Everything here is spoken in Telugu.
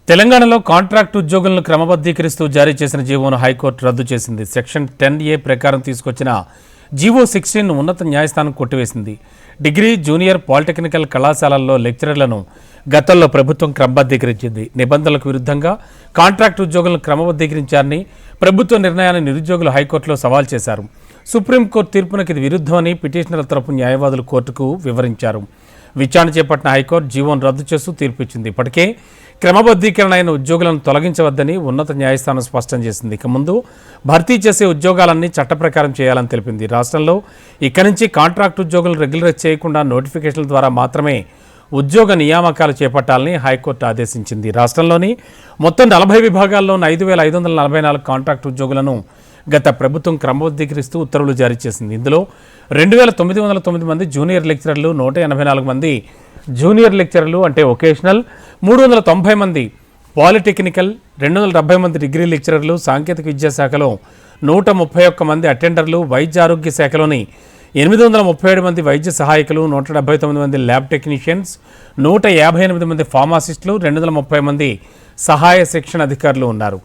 తెలంగాణలో కాంట్రాక్ట్ ఉద్యోగులను క్రమబద్ధీకరిస్తూ జారీ చేసిన జీవోను హైకోర్టు రద్దు చేసింది. సెక్షన్ 10A ప్రకారం తీసుకొచ్చిన జీవో 16ను ఉన్నత న్యాయస్థానం కొట్టివేసింది. డిగ్రీ, జూనియర్, పాలిటెక్నికల్ కళాశాలల్లో లెక్చరర్లను గతంలో ప్రభుత్వం క్రమబద్ధీకరించింది. నిబంధనలకు విరుద్ధంగా కాంట్రాక్ట్ ఉద్యోగులను క్రమబద్ధీకరించారని ప్రభుత్వ నిర్ణయాన్ని నిరుద్యోగులు హైకోర్టులో సవాల్ చేశారు. సుప్రీంకోర్టు తీర్పునకు ఇది విరుద్ధమని పిటిషనర్ల తరపు న్యాయవాదులు కోర్టుకు వివరించారు. విచారణ చేపట్టిన హైకోర్టు జీవోను రద్దు చేస్తూ తీర్పిచ్చింది. ఇప్పటికే క్రమబద్ధీకరణ అయిన ఉద్యోగులను తొలగించవద్దని ఉన్నత న్యాయస్థానం స్పష్టం చేసింది. ఇక ముందు భర్తీ చేసే ఉద్యోగాలన్నీ చట్ట ప్రకారం చేయాలని తెలిపింది. రాష్ట్రంలో ఇక నుంచి కాంట్రాక్ట్ ఉద్యోగులు రెగ్యులరైజ్ చేయకుండా నోటిఫికేషన్ల ద్వారా మాత్రమే ఉద్యోగ నియామకాలు చేపట్టాలని హైకోర్టు ఆదేశించింది. రాష్ట్రంలోని మొత్తం 40 విభాగాల్లోని 5,544 కాంట్రాక్ట్ ఉద్యోగులను గత ప్రభుత్వం క్రమబద్ధీకరిస్తూ ఉత్తర్వులు జారీ చేసింది. ఇందులో 2,909 మంది జూనియర్ లెక్చరర్లు, 184 మంది జూనియర్ లెక్చరర్లు అంటే వొకేషనల్, 390 మంది పాలిటెక్నికల్, 270 మంది డిగ్రీ లెక్చరర్లు, సాంకేతిక విద్యాశాఖలో 131 మంది అటెండర్లు, వైద్య ఆరోగ్య శాఖలోని 837 మంది వైద్య సహాయకులు, 179 మంది ల్యాబ్ టెక్నీషియన్స్, 158 మంది ఫార్మాసిస్టులు, 230 మంది సహాయ శిక్షణ అధికారులు ఉన్నారు.